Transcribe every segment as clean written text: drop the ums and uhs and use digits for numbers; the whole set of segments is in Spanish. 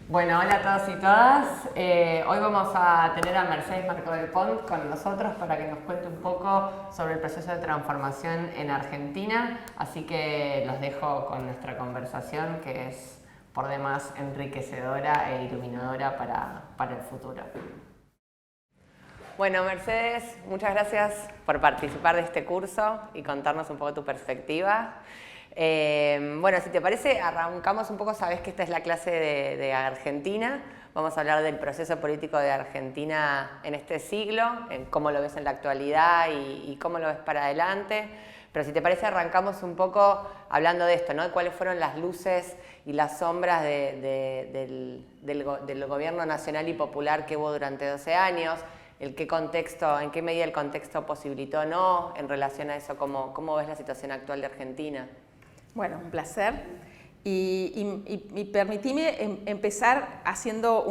Bueno, hola a todos y todas. Hoy vamos a tener a Mercedes Marco del Pont con nosotros para que nos cuente un poco sobre el proceso de transformación en Argentina. Así que los dejo con nuestra conversación, que es por demás enriquecedora e iluminadora para el futuro. Bueno, Mercedes, muchas gracias por participar de este curso y contarnos un poco tu perspectiva. Bueno, si te parece, arrancamos un poco. Sabés que esta es la clase de Argentina. Vamos a hablar del proceso político de Argentina en este siglo, en cómo lo ves en la actualidad y cómo lo ves para adelante. Pero si te parece, arrancamos un poco hablando de esto, ¿no? De cuáles fueron las luces y las sombras del gobierno nacional y popular que hubo durante 12 años. En qué medida el contexto posibilitó o no en relación a eso. ¿Cómo ves la situación actual de Argentina? Bueno, un placer. Y permitime empezar haciendo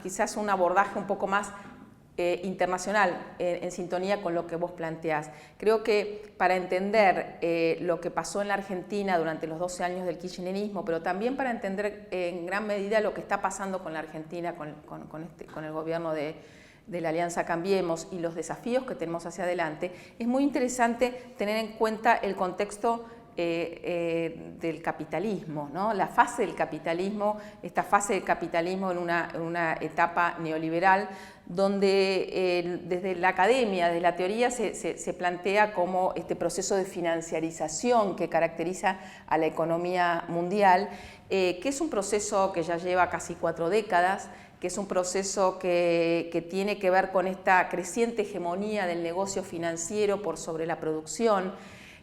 quizás un abordaje un poco más internacional, en sintonía con lo que vos planteás. Creo que para entender lo que pasó en la Argentina durante los 12 años del kirchnerismo, pero también para entender en gran medida lo que está pasando con la Argentina, con el gobierno de la Alianza Cambiemos y los desafíos que tenemos hacia adelante, es muy interesante tener en cuenta el contexto del capitalismo, ¿no? La fase del capitalismo, esta fase del capitalismo en una etapa neoliberal donde desde la academia, desde la teoría se plantea como este proceso de financiarización que caracteriza a la economía mundial, que es un proceso que ya lleva casi 4 décadas, que es un proceso que tiene que ver con esta creciente hegemonía del negocio financiero por sobre la producción,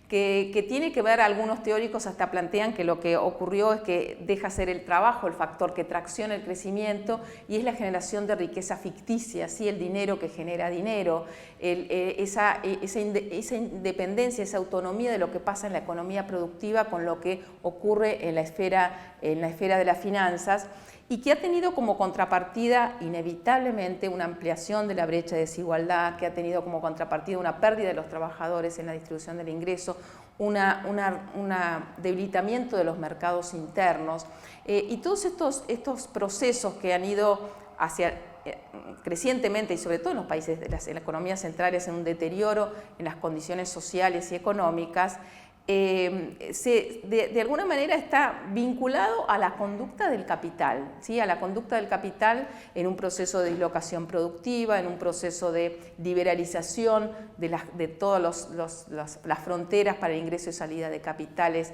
que tiene que ver, algunos teóricos hasta plantean que lo que ocurrió es que deja ser el trabajo el factor que tracciona el crecimiento y es la generación de riqueza ficticia, ¿sí? El dinero que genera dinero, esa independencia, esa autonomía de lo que pasa en la economía productiva con lo que ocurre en la esfera de las finanzas, y que ha tenido como contrapartida inevitablemente una ampliación de la brecha de desigualdad, que ha tenido como contrapartida una pérdida de los trabajadores en la distribución del ingreso, un debilitamiento de los mercados internos, y todos estos procesos que han ido hacia crecientemente, y sobre todo en los países de las economías centrales, en un deterioro en las condiciones sociales y económicas, de alguna manera está vinculado a la conducta del capital, ¿sí? A la conducta del capital en un proceso de dislocación productiva, en un proceso de liberalización de todas las fronteras para el ingreso y salida de capitales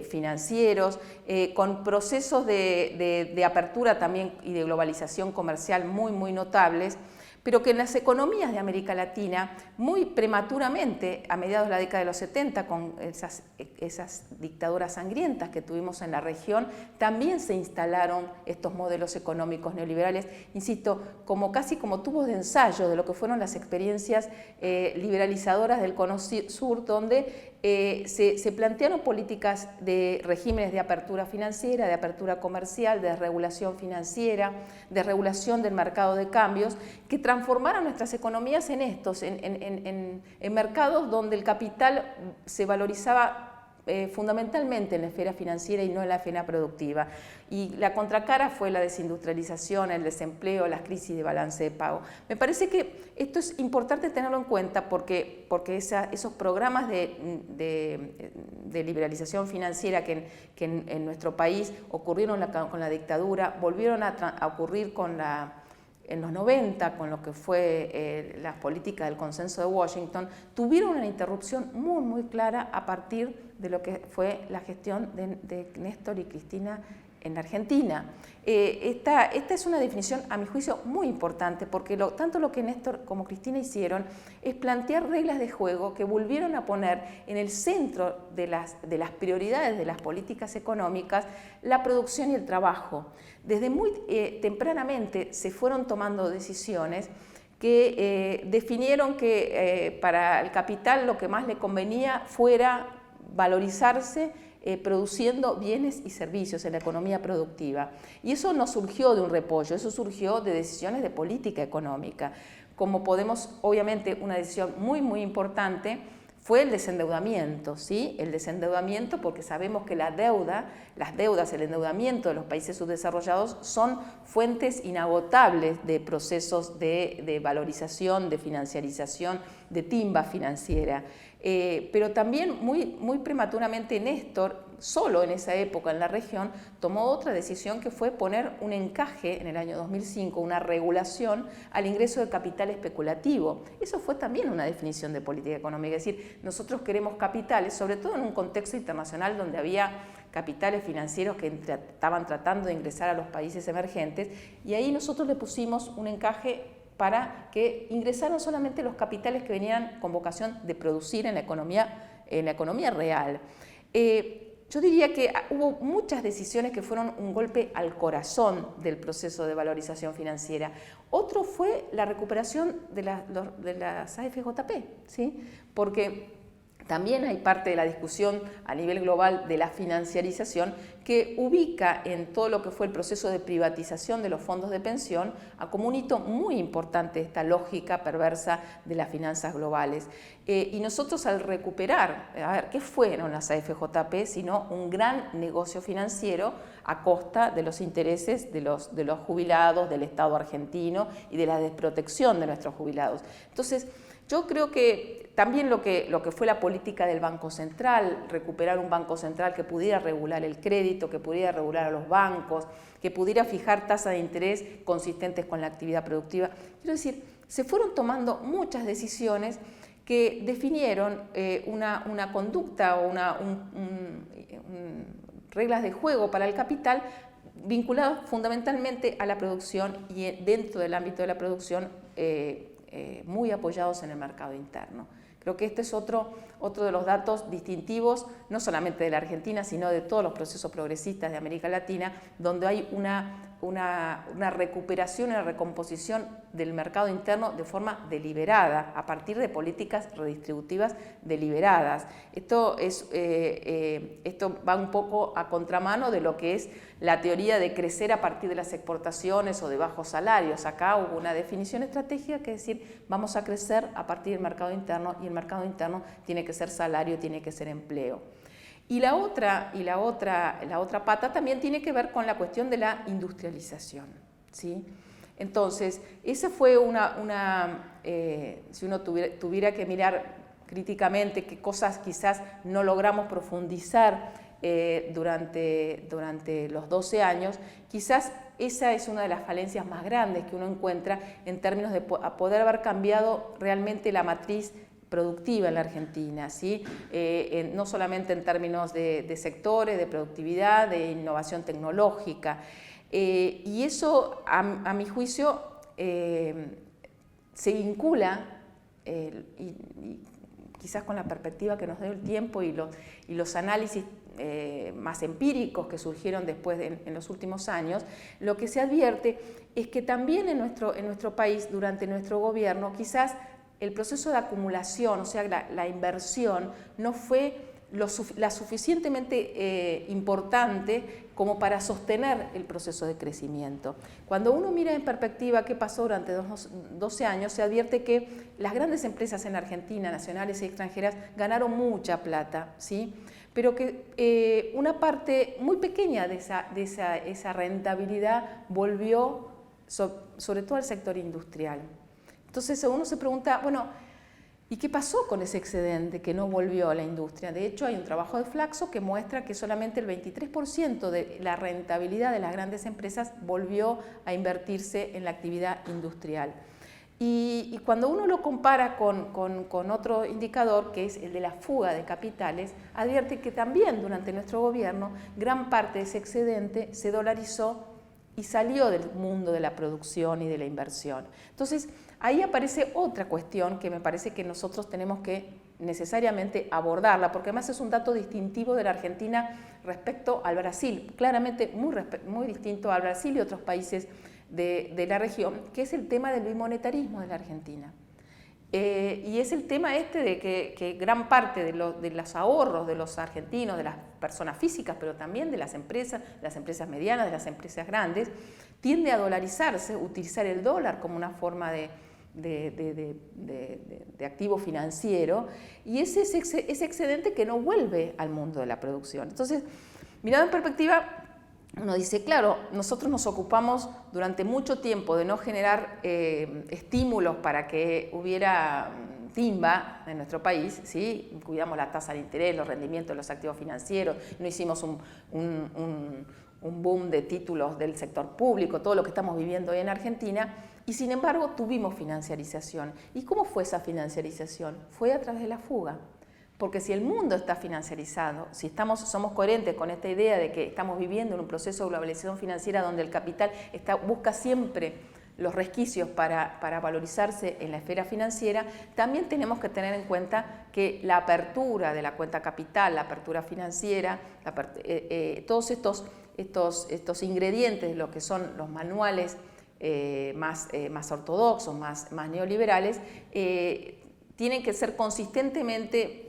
financieros, con procesos de apertura también y de globalización comercial muy notables, pero que en las economías de América Latina, muy prematuramente, a mediados de la década de los 70, con esas dictaduras sangrientas que tuvimos en la región, también se instalaron estos modelos económicos neoliberales, insisto, casi como tubos de ensayo de lo que fueron las experiencias liberalizadoras del Cono Sur, donde se plantearon políticas de regímenes de apertura financiera, de apertura comercial, de regulación financiera, de regulación del mercado de cambios, que transformaron nuestras economías en mercados donde el capital se valorizaba fundamentalmente en la esfera financiera y no en la esfera productiva. Y la contracara fue la desindustrialización, el desempleo, las crisis de balance de pago. Me parece que esto es importante tenerlo en cuenta porque esos programas de liberalización financiera que en nuestro país ocurrieron con la dictadura, volvieron a ocurrir en los 90, con lo que fue la política del consenso de Washington, tuvieron una interrupción muy clara a partir de lo que fue la gestión de Néstor y Cristina en la Argentina. Esta es una definición, a mi juicio, muy importante, porque tanto lo que Néstor como Cristina hicieron es plantear reglas de juego que volvieron a poner en el centro de las prioridades de las políticas económicas la producción y el trabajo. Desde muy tempranamente se fueron tomando decisiones que definieron que para el capital lo que más le convenía fuera valorizarse produciendo bienes y servicios en la economía productiva. Y eso no surgió de un repollo, eso surgió de decisiones de política económica. Como podemos, obviamente, una decisión muy importante fue el desendeudamiento, ¿sí? El desendeudamiento, porque sabemos que las deudas, el endeudamiento de los países subdesarrollados son fuentes inagotables de procesos de valorización, de financiarización, de timba financiera. Pero también muy prematuramente Néstor, solo en esa época en la región, tomó otra decisión que fue poner un encaje en el año 2005, una regulación al ingreso de capital especulativo. Eso fue también una definición de política económica, es decir, nosotros queremos capitales, sobre todo en un contexto internacional donde había capitales financieros que estaban tratando de ingresar a los países emergentes, y ahí nosotros le pusimos un encaje para que ingresaran solamente los capitales que venían con vocación de producir en la economía real. Yo diría que hubo muchas decisiones que fueron un golpe al corazón del proceso de valorización financiera. Otro fue la recuperación de las AFJP, ¿sí? Porque también hay parte de la discusión a nivel global de la financiarización que ubica en todo lo que fue el proceso de privatización de los fondos de pensión como un hito muy importante de esta lógica perversa de las finanzas globales. Y nosotros al recuperar, a ver, ¿qué fueron las AFJP sino un gran negocio financiero a costa de los intereses de los jubilados, del Estado argentino y de la desprotección de nuestros jubilados? Entonces, yo creo que también lo que fue la política del Banco Central, recuperar un Banco Central que pudiera regular el crédito, que pudiera regular a los bancos, que pudiera fijar tasas de interés consistentes con la actividad productiva. Quiero decir, se fueron tomando muchas decisiones que definieron una conducta o reglas de juego para el capital vinculadas fundamentalmente a la producción y dentro del ámbito de la producción muy apoyados en el mercado interno. Creo que este es otro de los datos distintivos, no solamente de la Argentina, sino de todos los procesos progresistas de América Latina, donde hay una recuperación y una recomposición del mercado interno de forma deliberada, a partir de políticas redistributivas deliberadas. Esto va un poco a contramano de lo que es la teoría de crecer a partir de las exportaciones o de bajos salarios. Acá hubo una definición estratégica que es decir, vamos a crecer a partir del mercado interno y el mercado interno tiene que ser salario, tiene que ser empleo. Y la otra pata también tiene que ver con la cuestión de la industrialización, ¿sí? Entonces, esa fue si uno tuviera que mirar críticamente qué cosas quizás no logramos profundizar durante los 12 años, quizás esa es una de las falencias más grandes que uno encuentra en términos de poder haber cambiado realmente la matriz productiva en la Argentina, ¿sí? No solamente en términos de sectores, de productividad, de innovación tecnológica. Y eso, a mi juicio, se vincula, y quizás con la perspectiva que nos dio el tiempo y los análisis más empíricos que surgieron después en los últimos años, lo que se advierte es que también en nuestro país, durante nuestro gobierno, quizás el proceso de acumulación, o sea, la inversión, no fue la suficientemente importante como para sostener el proceso de crecimiento. Cuando uno mira en perspectiva qué pasó durante 12 años, se advierte que las grandes empresas en Argentina, nacionales y extranjeras, ganaron mucha plata, ¿sí? Pero que una parte muy pequeña de esa rentabilidad volvió sobre todo al sector industrial. Entonces uno se pregunta, bueno, ¿y qué pasó con ese excedente que no volvió a la industria? De hecho, hay un trabajo de Flaxo que muestra que solamente el 23% de la rentabilidad de las grandes empresas volvió a invertirse en la actividad industrial. Y cuando uno lo compara con otro indicador, que es el de la fuga de capitales, advierte que también durante nuestro gobierno gran parte de ese excedente se dolarizó y salió del mundo de la producción y de la inversión. Entonces, ahí aparece otra cuestión que me parece que nosotros tenemos que necesariamente abordarla, porque además es un dato distintivo de la Argentina respecto al Brasil, claramente muy distinto al Brasil y otros países de la región, que es el tema del bimonetarismo de la Argentina. Y es el tema de que gran parte de los ahorros de los argentinos, de las personas físicas, pero también de las empresas medianas, de las empresas grandes, tiende a dolarizarse, utilizar el dólar como una forma de de activo financiero, y ese excedente que no vuelve al mundo de la producción. Entonces, mirado en perspectiva, uno dice, claro, nosotros nos ocupamos durante mucho tiempo de no generar estímulos para que hubiera timba en nuestro país, ¿sí? Cuidamos la tasa de interés, los rendimientos de los activos financieros, no hicimos un boom de títulos del sector público, todo lo que estamos viviendo hoy en Argentina, y sin embargo tuvimos financiarización. ¿Y cómo fue esa financiarización? Fue a través de la fuga. Porque si el mundo está financiarizado, si somos coherentes con esta idea de que estamos viviendo en un proceso de globalización financiera donde el capital busca siempre los resquicios para valorizarse en la esfera financiera, también tenemos que tener en cuenta que la apertura de la cuenta capital, la apertura financiera, todos estos ingredientes de lo que son los manuales más ortodoxos, más neoliberales, tienen que ser consistentemente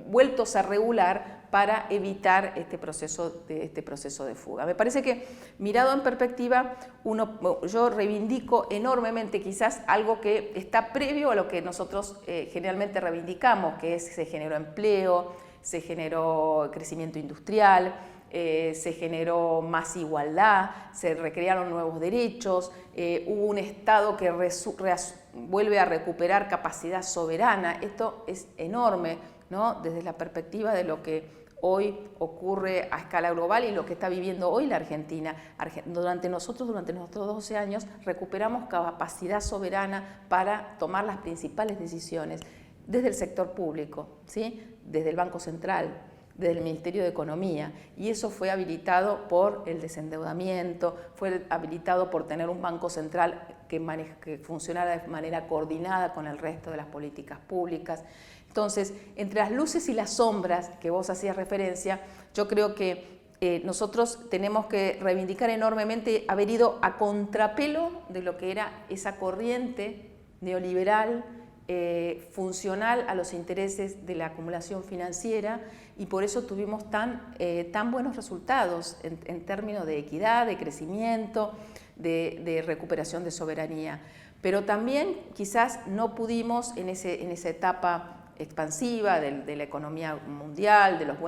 vueltos a regular para evitar este proceso de fuga. Me parece que, mirado en perspectiva, yo reivindico enormemente quizás algo que está previo a lo que nosotros generalmente reivindicamos, que se generó empleo, se generó crecimiento industrial, se generó más igualdad, se recrearon nuevos derechos, hubo un Estado que vuelve a recuperar capacidad soberana. Esto es enorme, ¿no? Desde la perspectiva de lo que hoy ocurre a escala global y lo que está viviendo hoy la Argentina. Durante nuestros 12 años recuperamos capacidad soberana para tomar las principales decisiones desde el sector público, ¿sí? Desde el Banco Central, desde el Ministerio de Economía, y eso fue habilitado por el desendeudamiento, fue habilitado por tener un Banco Central que funcionara de manera coordinada con el resto de las políticas públicas. Entonces, entre las luces y las sombras que vos hacías referencia, yo creo que nosotros tenemos que reivindicar enormemente haber ido a contrapelo de lo que era esa corriente neoliberal funcional a los intereses de la acumulación financiera, y por eso tuvimos tan buenos resultados en términos de equidad, de crecimiento, de recuperación de soberanía. Pero también quizás no pudimos en esa etapa expansiva de la economía mundial, de las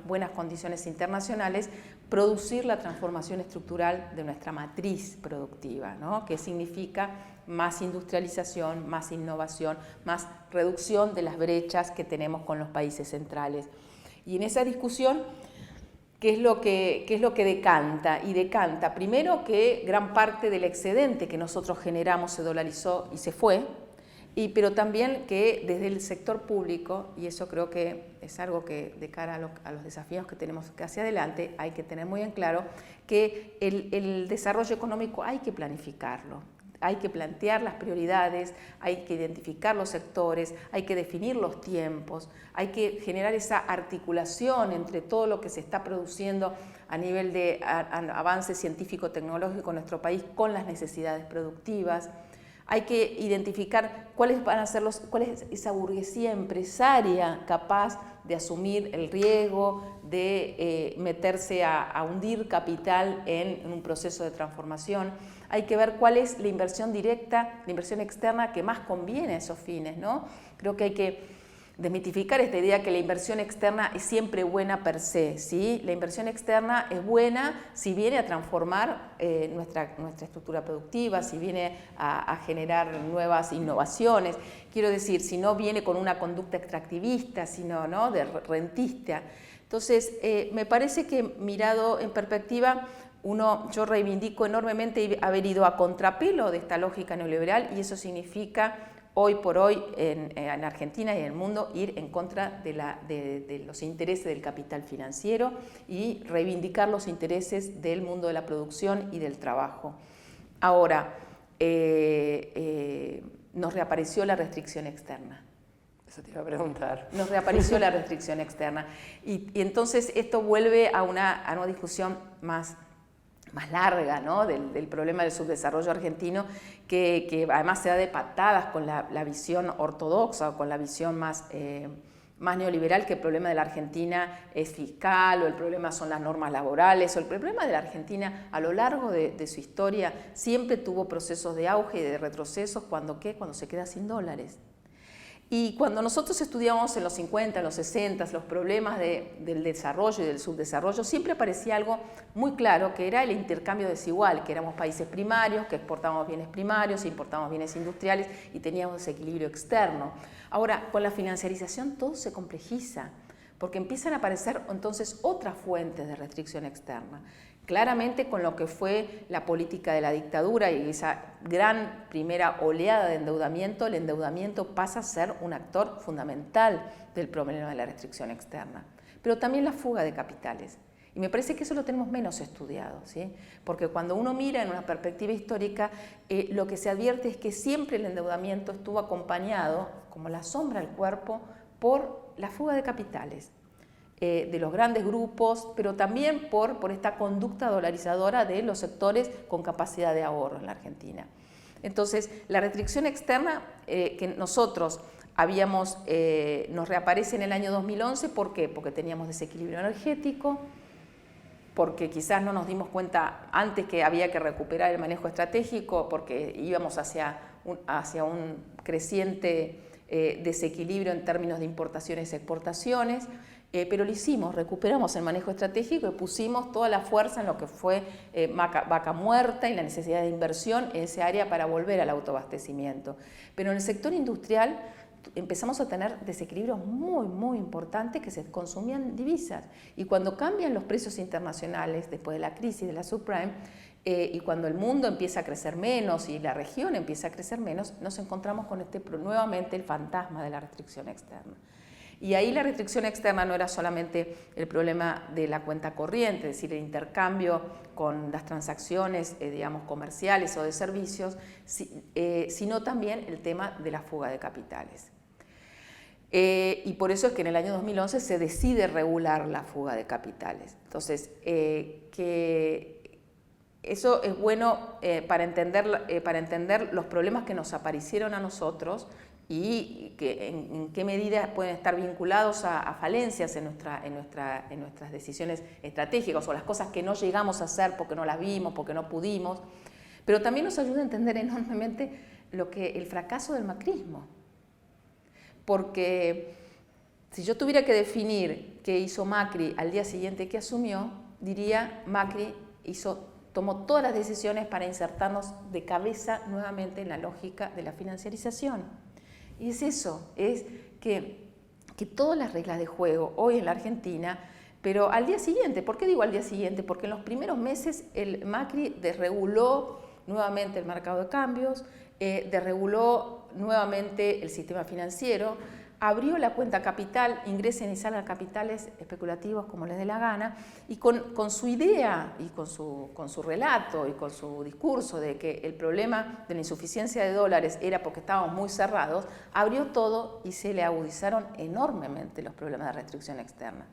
buenas condiciones internacionales, producir la transformación estructural de nuestra matriz productiva, ¿no? Que significa más industrialización, más innovación, más reducción de las brechas que tenemos con los países centrales. Y en esa discusión, ¿qué es lo que decanta? Y decanta, primero, que gran parte del excedente que nosotros generamos se dolarizó y se fue, pero también que desde el sector público, y eso creo que es algo que de cara a los desafíos que tenemos hacia adelante, hay que tener muy en claro que el desarrollo económico hay que planificarlo. Hay que plantear las prioridades, hay que identificar los sectores, hay que definir los tiempos, hay que generar esa articulación entre todo lo que se está produciendo a nivel de avance científico-tecnológico en nuestro país con las necesidades productivas. Hay que identificar cuál es esa burguesía empresaria capaz de asumir el riesgo, de meterse a hundir capital en un proceso de transformación. Hay que ver cuál es la inversión directa, la inversión externa que más conviene a esos fines, ¿no? Creo que hay que desmitificar esta idea que la inversión externa es siempre buena per se, ¿sí? La inversión externa es buena si viene a transformar nuestra estructura productiva, si viene a generar nuevas innovaciones. Quiero decir, si no viene con una conducta extractivista, sino, ¿no?, de rentista. Entonces, me parece que mirado en perspectiva, yo reivindico enormemente haber ido a contrapelo de esta lógica neoliberal, y eso significa hoy por hoy en Argentina y en el mundo ir en contra de los intereses del capital financiero y reivindicar los intereses del mundo de la producción y del trabajo. Ahora, nos reapareció la restricción externa. Eso te iba a preguntar. Nos reapareció la restricción externa. Y entonces esto vuelve a una discusión más larga, ¿no?, del problema del subdesarrollo argentino, que además se da de patadas con la visión ortodoxa o con la visión más más neoliberal que el problema de la Argentina es fiscal, o el problema son las normas laborales, o el problema de la Argentina a lo largo de su historia siempre tuvo procesos de auge y de retrocesos cuando se queda sin dólares. Y cuando nosotros estudiamos en los 50, en los 60, los problemas del desarrollo y del subdesarrollo, siempre aparecía algo muy claro, que era el intercambio desigual, que éramos países primarios, que exportábamos bienes primarios, importábamos bienes industriales y teníamos desequilibrio externo. Ahora, con la financiarización todo se complejiza, porque empiezan a aparecer entonces otras fuentes de restricción externa. Claramente con lo que fue la política de la dictadura y esa gran primera oleada de endeudamiento, el endeudamiento pasa a ser un actor fundamental del problema de la restricción externa. Pero también la fuga de capitales. Y me parece que eso lo tenemos menos estudiado, ¿sí? Porque cuando uno mira en una perspectiva histórica, lo que se advierte es que siempre el endeudamiento estuvo acompañado, como la sombra al cuerpo, por la fuga de capitales. De los grandes grupos, pero también por esta conducta dolarizadora de los sectores con capacidad de ahorro en la Argentina. Entonces, la restricción externa que nosotros nos reaparece en el año 2011, ¿por qué? Porque teníamos desequilibrio energético, porque quizás no nos dimos cuenta antes que había que recuperar el manejo estratégico, porque íbamos hacia un creciente desequilibrio en términos de importaciones y exportaciones. Pero lo hicimos, recuperamos el manejo estratégico y pusimos toda la fuerza en lo que fue Vaca Muerta y la necesidad de inversión en ese área para volver al autoabastecimiento. Pero en el sector industrial empezamos a tener desequilibrios muy importantes que se consumían divisas. Y cuando cambian los precios internacionales después de la crisis de la subprime, y cuando el mundo empieza a crecer menos y la región empieza a crecer menos, nos encontramos con nuevamente el fantasma de la restricción externa. Y ahí la restricción externa no era solamente el problema de la cuenta corriente, es decir, el intercambio con las transacciones, digamos, comerciales o de servicios, sino también el tema de la fuga de capitales. Y por eso es que en el año 2011 se decide regular la fuga de capitales. Entonces, eso es bueno para entender los problemas que nos aparecieron a nosotros y en qué medida pueden estar vinculados a falencias en nuestras decisiones estratégicas o las cosas que no llegamos a hacer porque no las vimos, porque no pudimos, pero también nos ayuda a entender enormemente el fracaso del macrismo. Porque si yo tuviera que definir qué hizo Macri al día siguiente que asumió, diría Macri tomó todas las decisiones para insertarnos de cabeza nuevamente en la lógica de la financiarización. Y es eso, es que todas las reglas de juego hoy en la Argentina, pero al día siguiente, ¿por qué digo al día siguiente? Porque en los primeros meses el Macri desreguló nuevamente el mercado de cambios, desreguló nuevamente el sistema financiero, abrió la cuenta capital, ingresen y salgan capitales especulativos como les dé la gana, y con su idea y con su relato y con su discurso de que el problema de la insuficiencia de dólares era porque estábamos muy cerrados, abrió todo y se le agudizaron enormemente los problemas de restricción externa.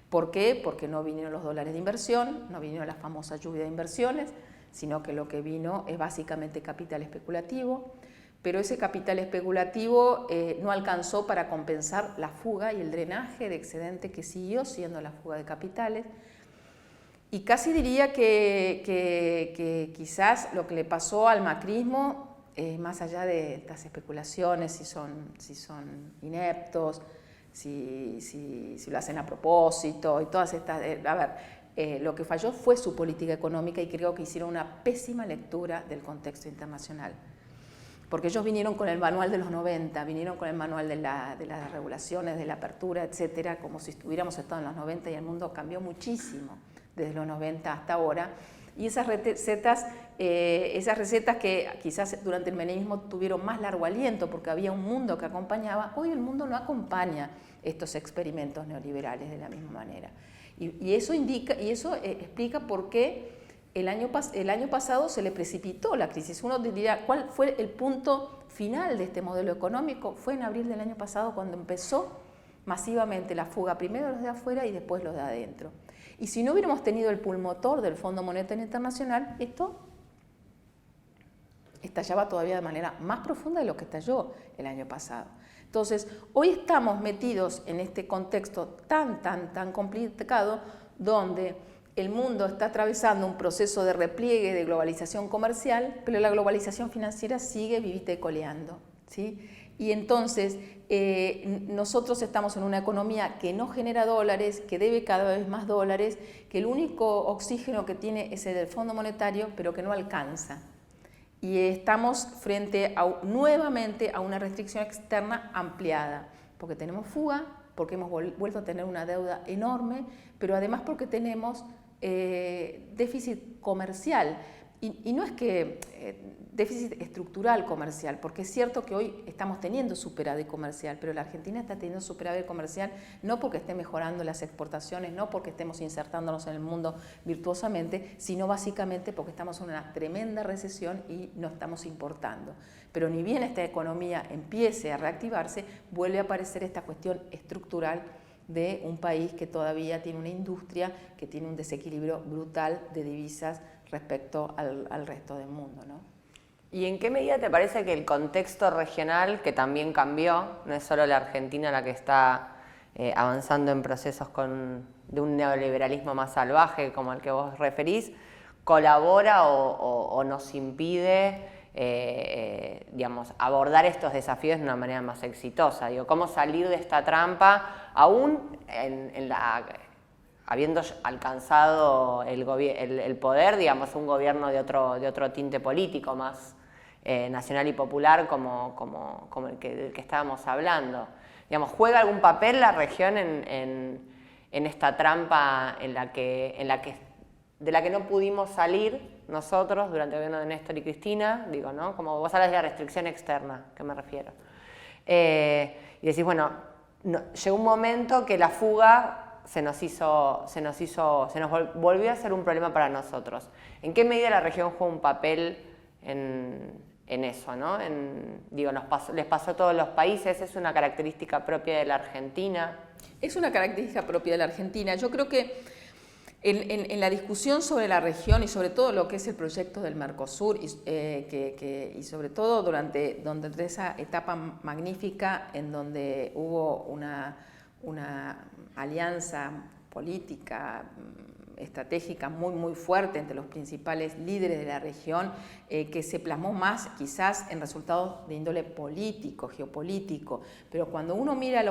¿Por qué? Porque no vinieron los dólares de inversión, no vinieron la famosa lluvia de inversiones, sino que lo que vino es básicamente capital especulativo, pero ese capital especulativo no alcanzó para compensar la fuga y el drenaje de excedente que siguió siendo la fuga de capitales. Y casi diría que quizás lo que le pasó al macrismo, más allá de estas especulaciones, si son ineptos, si lo hacen a propósito y todas estas... lo que falló fue su política económica y creo que hicieron una pésima lectura del contexto internacional. Porque ellos vinieron con el manual de los 90, vinieron con el manual de las regulaciones, de la apertura, etcétera, como si hubiéramos estado en los 90 y el mundo cambió muchísimo desde los 90 hasta ahora. Y esas recetas que quizás durante el menemismo tuvieron más largo aliento porque había un mundo que acompañaba, hoy el mundo no acompaña estos experimentos neoliberales de la misma manera. Y eso explica por qué el año pasado se le precipitó la crisis. Uno diría, ¿cuál fue el punto final de este modelo económico? Fue en abril del año pasado cuando empezó masivamente la fuga, primero los de afuera y después los de adentro. Y si no hubiéramos tenido el pulmotor del Fondo Monetario Internacional, esto estallaba todavía de manera más profunda de lo que estalló el año pasado. Entonces, hoy estamos metidos en este contexto tan complicado, donde el mundo está atravesando un proceso de repliegue, de globalización comercial, pero la globalización financiera sigue vivita y coleando, ¿sí? Y entonces nosotros estamos en una economía que no genera dólares, que debe cada vez más dólares, que el único oxígeno que tiene es el del Fondo Monetario, pero que no alcanza. Y estamos frente nuevamente a una restricción externa ampliada, porque tenemos fuga, porque hemos vuelto a tener una deuda enorme, pero además porque tenemos déficit comercial. Y no es que déficit estructural comercial, porque es cierto que hoy estamos teniendo superávit comercial, pero la Argentina está teniendo superávit comercial no porque esté mejorando las exportaciones, no porque estemos insertándonos en el mundo virtuosamente, sino básicamente porque estamos en una tremenda recesión y no estamos importando. Pero ni bien esta economía empiece a reactivarse, vuelve a aparecer esta cuestión estructural de un país que todavía tiene una industria que tiene un desequilibrio brutal de divisas respecto al resto del mundo, ¿no? ¿Y en qué medida te parece que el contexto regional, que también cambió, no es solo la Argentina la que está avanzando en procesos de un neoliberalismo más salvaje como el que vos referís, colabora o nos impide digamos, abordar estos desafíos de una manera más exitosa? Digo, ¿cómo salir de esta trampa aún habiendo alcanzado el poder, digamos, un gobierno de otro tinte político más nacional y popular como el que estábamos hablando? Digamos, ¿juega algún papel la región en esta trampa de la que no pudimos salir nosotros durante el gobierno de Néstor y Cristina? Digo, ¿no? Como vos hablas de la restricción externa, ¿a qué me refiero? Y decís, bueno, llegó un momento que la fuga se nos volvió a ser un problema para nosotros. ¿En qué medida la región juega un papel en eso, ¿no? Les pasó a todos los países, es una característica propia de la Argentina. Es una característica propia de la Argentina. Yo creo que en la discusión sobre la región y sobre todo lo que es el proyecto del Mercosur y sobre todo durante esa etapa magnífica en donde hubo una alianza política estratégica muy fuerte entre los principales líderes de la región, que se plasmó más quizás en resultados de índole político, geopolítico, pero cuando uno mira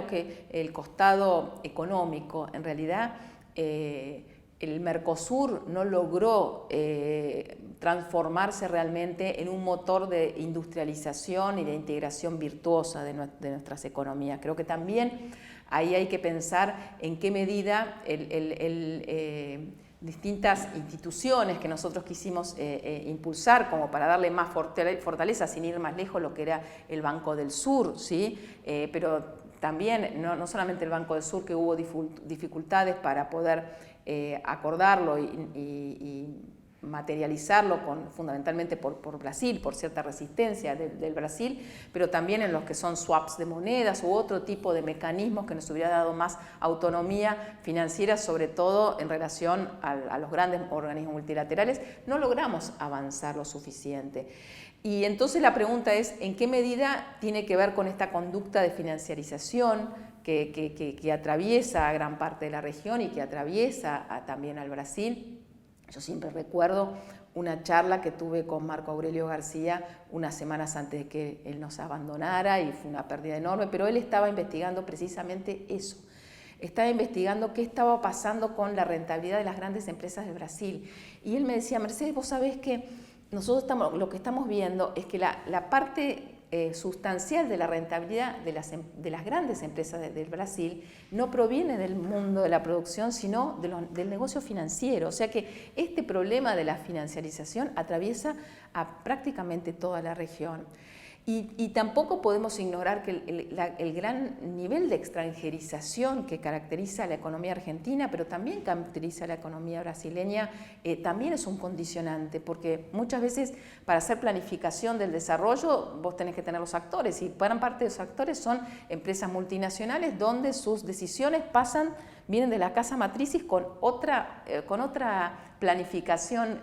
el costado económico, en realidad el Mercosur no logró transformarse realmente en un motor de industrialización y de integración virtuosa de nuestras economías. Creo que también ahí hay que pensar en qué medida distintas instituciones que nosotros quisimos impulsar como para darle más fortaleza, sin ir más lejos, lo que era el Banco del Sur, ¿sí? Pero también, no solamente el Banco del Sur, que hubo dificultades para poder acordarlo y materializarlo fundamentalmente por Brasil, por cierta resistencia del Brasil, pero también en los que son swaps de monedas u otro tipo de mecanismos que nos hubiera dado más autonomía financiera, sobre todo en relación a los grandes organismos multilaterales, no logramos avanzar lo suficiente. Y entonces la pregunta es, ¿en qué medida tiene que ver con esta conducta de financiarización que atraviesa a gran parte de la región y que atraviesa también al Brasil? Yo siempre recuerdo una charla que tuve con Marco Aurelio García unas semanas antes de que él nos abandonara y fue una pérdida enorme, pero él estaba investigando precisamente eso. Estaba investigando qué estaba pasando con la rentabilidad de las grandes empresas de Brasil. Y él me decía, Mercedes, vos sabés que nosotros lo que estamos viendo es que la parte sustancial de la rentabilidad de las grandes empresas del Brasil no proviene del mundo de la producción, sino del negocio financiero. O sea que este problema de la financiarización atraviesa a prácticamente toda la región. Y tampoco podemos ignorar que el gran nivel de extranjerización que caracteriza a la economía argentina, pero también caracteriza a la economía brasileña, también es un condicionante, porque muchas veces para hacer planificación del desarrollo vos tenés que tener los actores, y gran parte de los actores son empresas multinacionales donde sus decisiones vienen de la casa matriz con otra planificación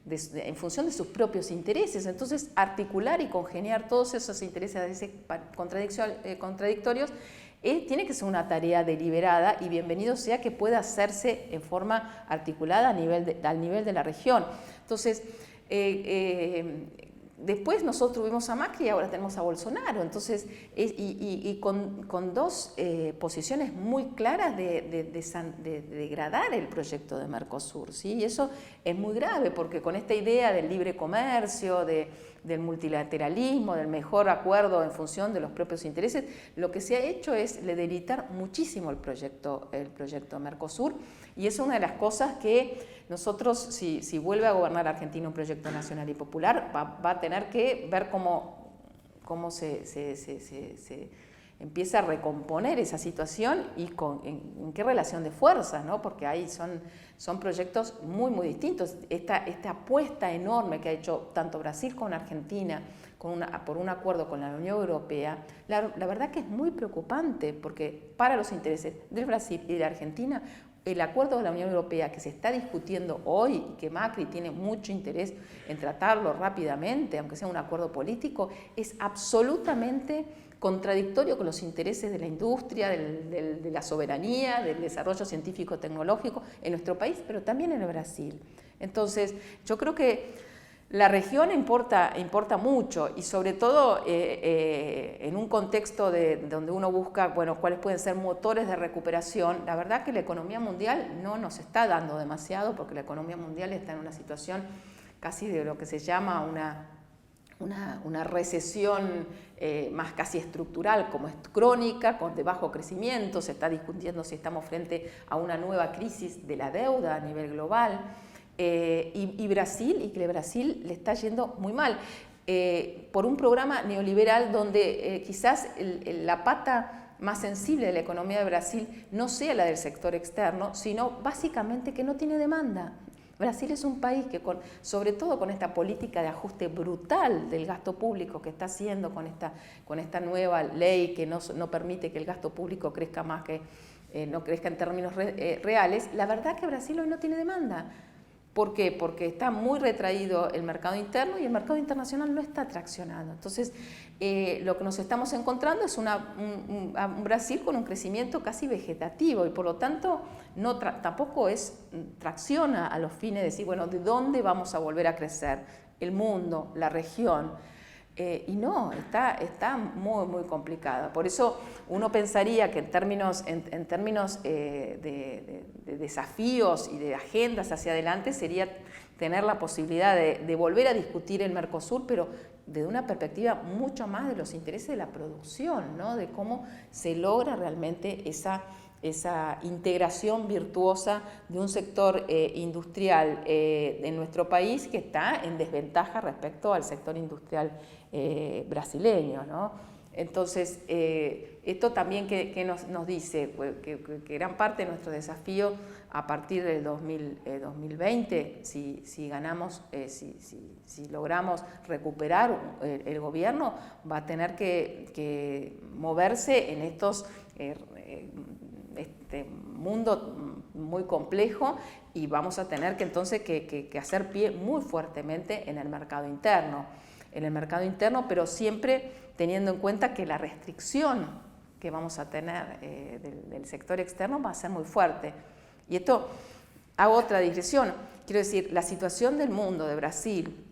en función de sus propios intereses. Entonces, articular y congeniar todos esos intereses a veces contradictorios tiene que ser una tarea deliberada, y bienvenido sea que pueda hacerse en forma articulada al nivel de la región. Entonces, después nosotros tuvimos a Macri y ahora tenemos a Bolsonaro, entonces, con dos posiciones muy claras de degradar el proyecto de Mercosur, ¿sí? Y eso es muy grave, porque con esta idea del libre comercio, del multilateralismo, del mejor acuerdo en función de los propios intereses, lo que se ha hecho es debilitar muchísimo el proyecto Mercosur, y es una de las cosas que nosotros, si vuelve a gobernar Argentina un proyecto nacional y popular, va a tener que ver cómo se empieza a recomponer esa situación y en qué relación de fuerzas, ¿no? Porque ahí son proyectos muy, muy distintos. Esta apuesta enorme que ha hecho tanto Brasil como Argentina por un acuerdo con la Unión Europea, la verdad que es muy preocupante, porque para los intereses del Brasil y de Argentina, el acuerdo de la Unión Europea que se está discutiendo hoy, y que Macri tiene mucho interés en tratarlo rápidamente, aunque sea un acuerdo político, es absolutamente contradictorio con los intereses de la industria, de la soberanía, del desarrollo científico-tecnológico en nuestro país, pero también en el Brasil. Entonces, yo creo que la región importa mucho, y sobre todo en un contexto donde uno busca, bueno, cuáles pueden ser motores de recuperación. La verdad que la economía mundial no nos está dando demasiado, porque la economía mundial está en una situación casi de lo que se llama una recesión más casi estructural, como es crónica, de bajo crecimiento. Se está discutiendo si estamos frente a una nueva crisis de la deuda a nivel global. Y Brasil le está yendo muy mal por un programa neoliberal donde quizás la pata más sensible de la economía de Brasil no sea la del sector externo, sino básicamente que no tiene demanda. Brasil es un país que, sobre todo con esta política de ajuste brutal del gasto público que está haciendo con esta nueva ley que no permite que el gasto público crezca más, que no crezca en términos reales, la verdad que Brasil hoy no tiene demanda. ¿Por qué? Porque está muy retraído el mercado interno y el mercado internacional no está traccionando. Entonces, lo que nos estamos encontrando es un Brasil con un crecimiento casi vegetativo, y por lo tanto tampoco tracciona a los fines de decir, bueno, ¿de dónde vamos a volver a crecer? El mundo, la región. Y no, está muy, muy complicada. Por eso uno pensaría que en términos de desafíos y de agendas hacia adelante sería tener la posibilidad de volver a discutir el Mercosur, pero desde una perspectiva mucho más de los intereses de la producción, ¿no? De cómo se logra realmente esa integración virtuosa de un sector industrial en nuestro país que está en desventaja respecto al sector industrial brasileño, ¿no? Entonces, esto también que nos dice que gran parte de nuestro desafío a partir del 2020, si ganamos, si logramos recuperar el gobierno, va a tener que moverse en estos mundo muy complejo, y vamos a tener que entonces que hacer pie muy fuertemente en el mercado interno, pero siempre teniendo en cuenta que la restricción que vamos a tener del sector externo va a ser muy fuerte. Y esto, hago otra digresión, quiero decir, la situación del mundo de Brasil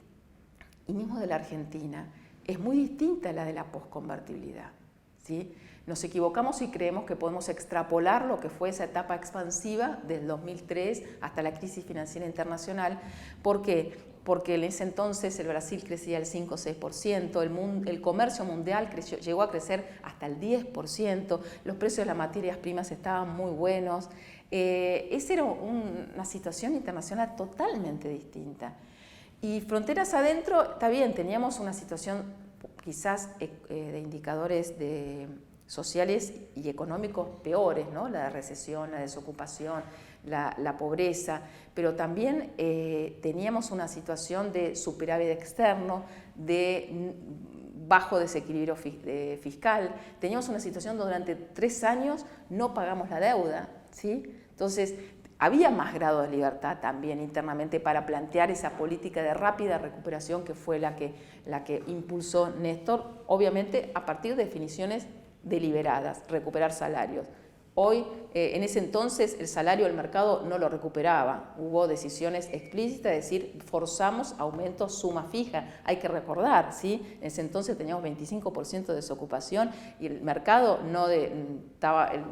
y mismo de la Argentina es muy distinta a la de la posconvertibilidad, ¿sí? Nos equivocamos si creemos que podemos extrapolar lo que fue esa etapa expansiva del 2003 hasta la crisis financiera internacional. ¿Por qué? Porque en ese entonces el Brasil crecía el 5 o 6%, el comercio mundial llegó a crecer hasta el 10%, los precios de las materias primas estaban muy buenos. Esa era una situación internacional totalmente distinta. Y fronteras adentro, está bien, teníamos una situación quizás de indicadores sociales y económicos peores, ¿no? La recesión, la desocupación, la pobreza, pero también teníamos una situación de superávit externo, de bajo desequilibrio fiscal. Teníamos una situación donde durante 3 años no pagamos la deuda, ¿sí? Entonces, había más grado de libertad también internamente para plantear esa política de rápida recuperación que fue la que impulsó Néstor, obviamente a partir de definiciones deliberadas, recuperar salarios. Hoy, en ese entonces, el salario del mercado no lo recuperaba. Hubo decisiones explícitas de decir, forzamos aumentos suma fija. Hay que recordar, ¿sí? En ese entonces teníamos 25% de desocupación y el mercado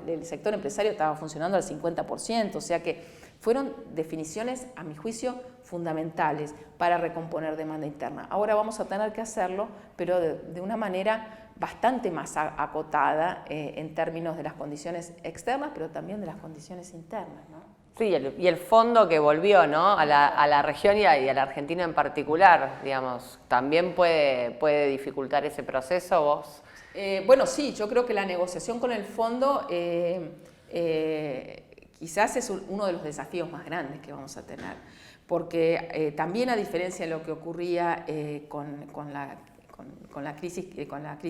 el sector empresario estaba funcionando al 50%. O sea que fueron definiciones, a mi juicio, fundamentales para recomponer demanda interna. Ahora vamos a tener que hacerlo, pero de una manera bastante más acotada en términos de las condiciones externas, pero también de las condiciones internas, ¿no? Sí, y el fondo que volvió, ¿no? a la región y a la Argentina en particular, digamos, ¿también puede dificultar ese proceso vos? Bueno, sí, yo creo que la negociación con el fondo quizás es uno de los desafíos más grandes que vamos a tener, porque también a diferencia de lo que ocurría con la crisis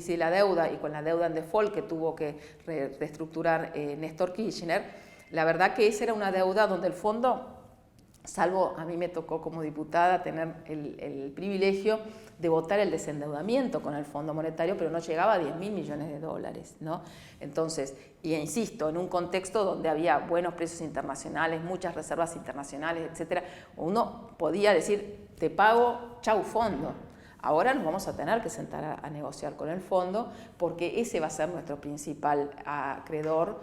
de la deuda y con la deuda en default que tuvo que reestructurar Néstor Kirchner, la verdad que esa era una deuda donde el fondo, salvo a mí me tocó como diputada tener el privilegio de votar el desendeudamiento con el Fondo Monetario, pero no llegaba a 10.000 millones de dólares, ¿no? Entonces, y insisto, en un contexto donde había buenos precios internacionales, muchas reservas internacionales, etcétera, uno podía decir, te pago, chau fondo. Ahora nos vamos a tener que sentar a negociar con el fondo porque ese va a ser nuestro principal acreedor,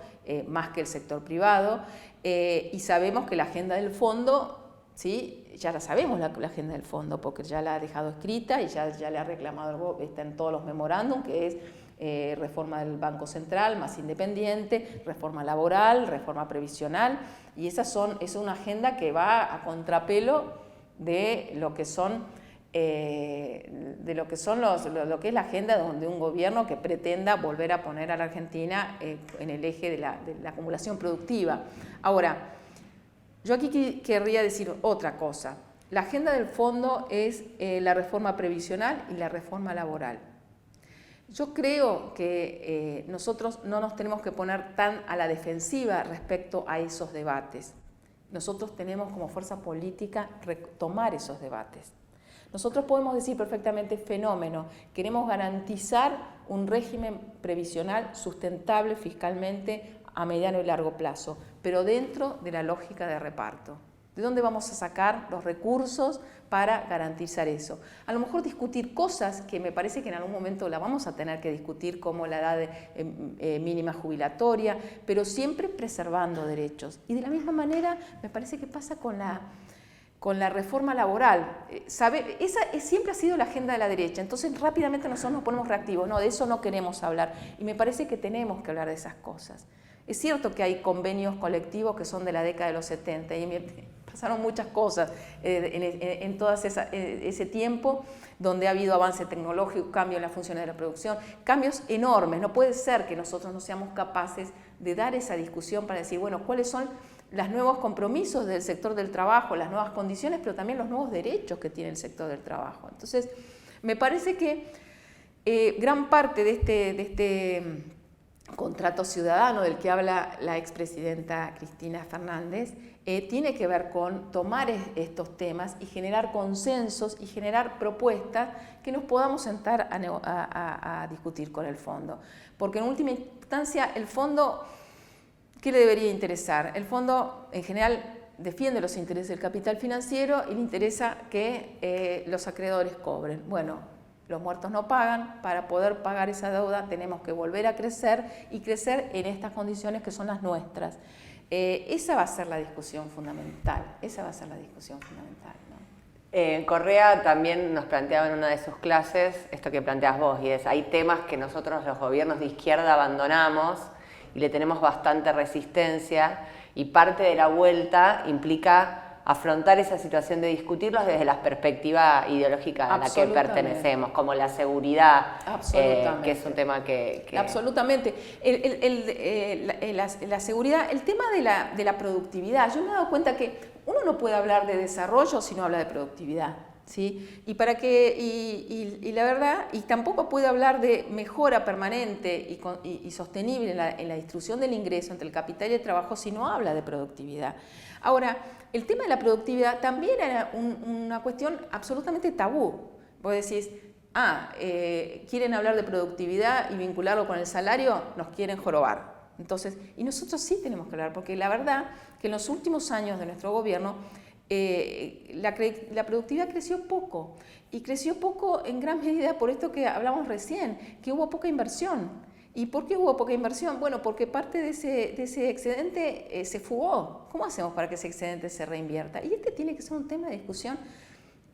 más que el sector privado, y sabemos que la agenda del fondo, ¿sí? Ya la sabemos la agenda del fondo porque ya la ha dejado escrita y ya le ha reclamado, está en todos los memorándum, que es reforma del Banco Central, más independiente, reforma laboral, reforma previsional, y es una agenda que va a contrapelo de lo que son lo que es la agenda de un gobierno que pretenda volver a poner a la Argentina en el eje de la acumulación productiva. Ahora, yo aquí querría decir otra cosa. La agenda del fondo es la reforma previsional y la reforma laboral. Yo creo que nosotros no nos tenemos que poner tan a la defensiva respecto a esos debates. Nosotros tenemos como fuerza política retomar esos debates. Nosotros podemos decir perfectamente fenómeno, queremos garantizar un régimen previsional sustentable fiscalmente a mediano y largo plazo, pero dentro de la lógica de reparto. ¿De dónde vamos a sacar los recursos para garantizar eso? A lo mejor discutir cosas que me parece que en algún momento la vamos a tener que discutir, como la edad mínima jubilatoria, pero siempre preservando derechos. Y de la misma manera me parece que pasa con la reforma laboral. Esa siempre ha sido la agenda de la derecha, entonces rápidamente nosotros nos ponemos reactivos, no, de eso no queremos hablar, y me parece que tenemos que hablar de esas cosas. Es cierto que hay convenios colectivos que son de la década de los 70, y pasaron muchas cosas en todo ese tiempo, donde ha habido avance tecnológico, cambio en las funciones de la producción, cambios enormes. No puede ser que nosotros no seamos capaces de dar esa discusión para decir, bueno, ¿cuáles son los nuevos compromisos del sector del trabajo, las nuevas condiciones, pero también los nuevos derechos que tiene el sector del trabajo? Entonces, me parece que gran parte de este contrato ciudadano del que habla la expresidenta Cristina Fernández tiene que ver con tomar estos temas y generar consensos y generar propuestas que nos podamos sentar a discutir con el fondo. Porque en última instancia el fondo, ¿qué le debería interesar? El fondo en general defiende los intereses del capital financiero y le interesa que los acreedores cobren. Bueno, los muertos no pagan, para poder pagar esa deuda tenemos que volver a crecer y crecer en estas condiciones que son las nuestras. Esa va a ser la discusión fundamental, ¿no? Correa también nos planteaba en una de sus clases esto que planteas vos, y es, hay temas que nosotros los gobiernos de izquierda abandonamos y le tenemos bastante resistencia, y parte de la vuelta implica afrontar esa situación de discutirlos desde la perspectiva ideológica a la que pertenecemos, como la seguridad, que es un tema que... Absolutamente. La seguridad, el tema de la productividad, yo me he dado cuenta que uno no puede hablar de desarrollo si no habla de productividad. ¿sí? Y la verdad, y tampoco puede hablar de mejora permanente y sostenible en la distribución del ingreso entre el capital y el trabajo si no habla de productividad. Ahora, el tema de la productividad también era una cuestión absolutamente tabú. Vos decís, quieren hablar de productividad y vincularlo con el salario, nos quieren jorobar. Entonces, y nosotros sí tenemos que hablar, porque la verdad que en los últimos años de nuestro gobierno la productividad creció poco, y creció poco en gran medida por esto que hablamos recién, que hubo poca inversión. ¿Y por qué hubo poca inversión? Bueno, porque parte de ese excedente se fugó. ¿Cómo hacemos para que ese excedente se reinvierta? Y este tiene que ser un tema de discusión,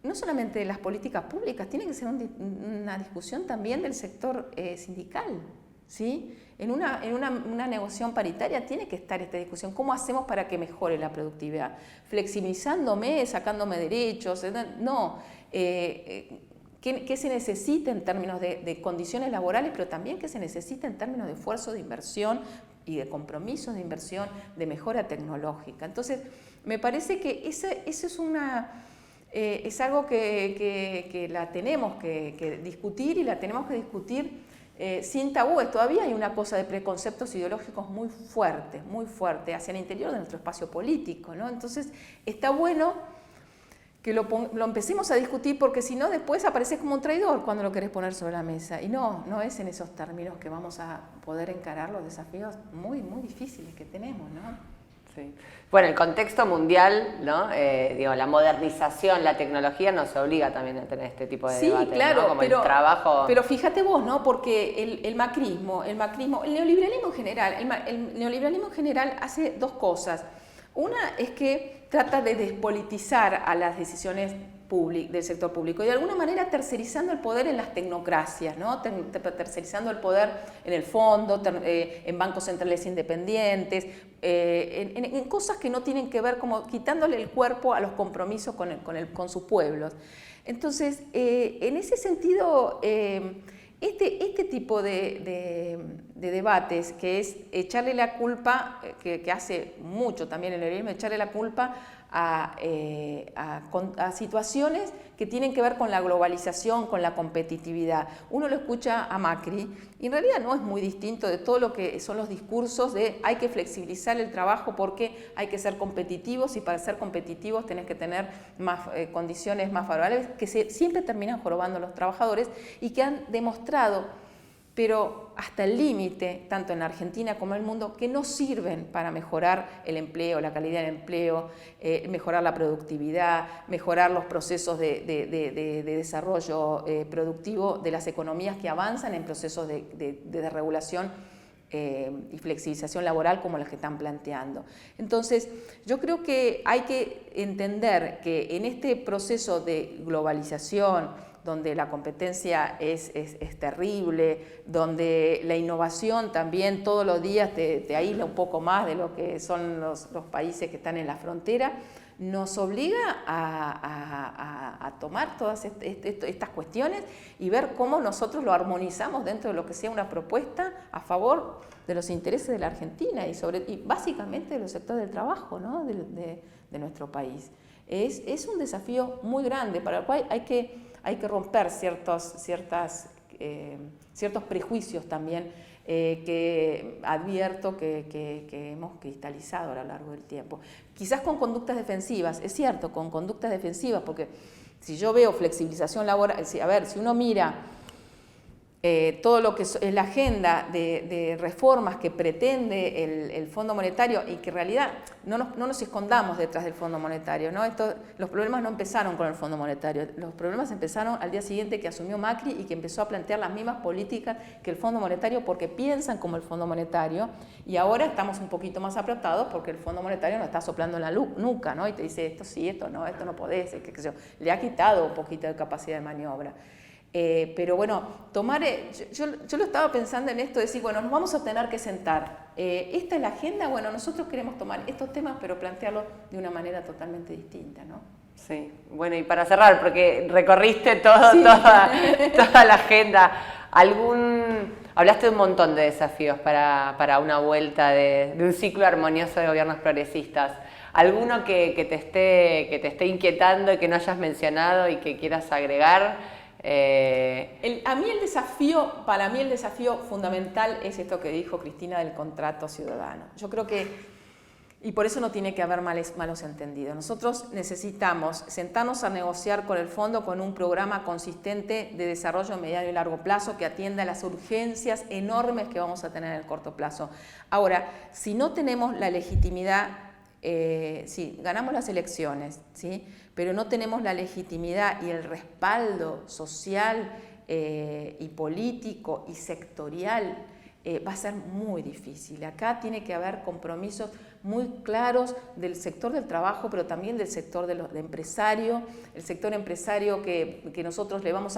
no solamente de las políticas públicas, tiene que ser una discusión también del sector sindical, ¿sí? En una negociación paritaria tiene que estar esta discusión. ¿Cómo hacemos para que mejore la productividad? Flexibilizándome, sacándome derechos, no. ¿Qué se necesita en términos de condiciones laborales, pero también qué se necesita en términos de esfuerzo de inversión y de compromisos de inversión, de mejora tecnológica? Entonces, me parece que eso es algo que la tenemos que discutir, y la tenemos que discutir sin tabúes. Todavía hay una cosa de preconceptos ideológicos muy fuerte hacia el interior de nuestro espacio político, ¿no? Entonces, está bueno que lo empecemos a discutir, porque si no, después apareces como un traidor cuando lo querés poner sobre la mesa. Y no es en esos términos que vamos a poder encarar los desafíos muy, muy difíciles que tenemos, ¿no? Sí. Bueno, el contexto mundial, ¿no? La modernización, la tecnología nos obliga también a tener este tipo de debates, claro, ¿no? Como el trabajo. Pero fíjate vos, ¿no? Porque el macrismo, el neoliberalismo en general hace dos cosas. Una es que trata de despolitizar a las decisiones del sector público, y de alguna manera tercerizando el poder en las tecnocracias, ¿no? Tercerizando el poder en el fondo, en bancos centrales independientes, en cosas que no tienen que ver, como quitándole el cuerpo a los compromisos con sus pueblos. Entonces, en ese sentido, este tipo de debates, que es echarle la culpa, que hace mucho también el neoliberalismo, echarle la culpa a situaciones que tienen que ver con la globalización, con la competitividad. Uno lo escucha a Macri y en realidad no es muy distinto de todo lo que son los discursos de hay que flexibilizar el trabajo porque hay que ser competitivos, y para ser competitivos tenés que tener condiciones más favorables, que siempre terminan jorobando a los trabajadores, y que han demostrado, pero hasta el límite, tanto en Argentina como en el mundo, que no sirven para mejorar el empleo, la calidad del empleo, mejorar la productividad, mejorar los procesos de desarrollo productivo de las economías que avanzan en procesos de desregulación y flexibilización laboral como las que están planteando. Entonces, yo creo que hay que entender que en este proceso de globalización, donde la competencia es terrible, donde la innovación también todos los días te aísla un poco más de lo que son los países que están en la frontera, nos obliga a tomar todas estas cuestiones y ver cómo nosotros lo armonizamos dentro de lo que sea una propuesta a favor de los intereses de la Argentina y básicamente de los sectores del trabajo, ¿no? de nuestro país. Es un desafío muy grande para el cual hay que romper ciertos prejuicios también que advierto que hemos cristalizado a lo largo del tiempo. Quizás con conductas defensivas, es cierto, con conductas defensivas, porque si yo veo flexibilización laboral, si uno mira todo lo que es la agenda de reformas que pretende el Fondo Monetario, y que en realidad no nos escondamos detrás del Fondo Monetario, ¿no? Los problemas no empezaron con el Fondo Monetario, los problemas empezaron al día siguiente que asumió Macri y que empezó a plantear las mismas políticas que el Fondo Monetario, porque piensan como el Fondo Monetario, y ahora estamos un poquito más apretados porque el Fondo Monetario nos está soplando en la nuca, ¿no? Y te dice esto sí, esto no podés, qué sé yo. Le ha quitado un poquito de capacidad de maniobra. Pero bueno, yo lo estaba pensando en esto, de decir, bueno, nos vamos a tener que sentar. Esta es la agenda, bueno, nosotros queremos tomar estos temas, pero plantearlos de una manera totalmente distinta, ¿no? Sí, bueno, y para cerrar, porque recorriste todo, Sí. toda la agenda, hablaste de un montón de desafíos para una vuelta de un ciclo armonioso de gobiernos progresistas. ¿Alguno que te esté inquietando y que no hayas mencionado y que quieras agregar? Para mí el desafío fundamental es esto que dijo Cristina del contrato ciudadano. Yo creo que, y por eso no tiene que haber malos entendidos, nosotros necesitamos sentarnos a negociar con el fondo con un programa consistente de desarrollo a mediano y largo plazo que atienda las urgencias enormes que vamos a tener en el corto plazo. Ahora, si no tenemos la legitimidad, sí, ganamos las elecciones, ¿sí? Pero no tenemos la legitimidad y el respaldo social y político y sectorial, va a ser muy difícil. Acá tiene que haber compromisos muy claros del sector del trabajo, pero también del sector de empresario, el sector empresario que nosotros le vamos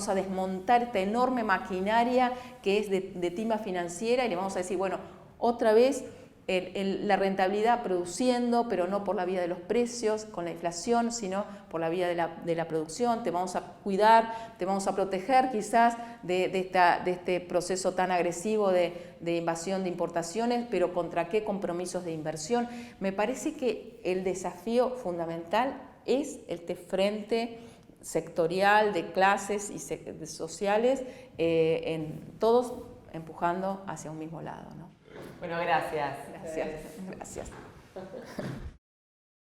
a desmontar esta enorme maquinaria que es de timba financiera y le vamos a decir, bueno, otra vez la rentabilidad produciendo, pero no por la vía de los precios, con la inflación, sino por la vía de la producción. Te vamos a cuidar, te vamos a proteger quizás de este proceso tan agresivo de invasión de importaciones, pero ¿contra qué compromisos de inversión? Me parece que el desafío fundamental es este frente sectorial de clases y sociales, todos empujando hacia un mismo lado, ¿no? Bueno, gracias. Gracias.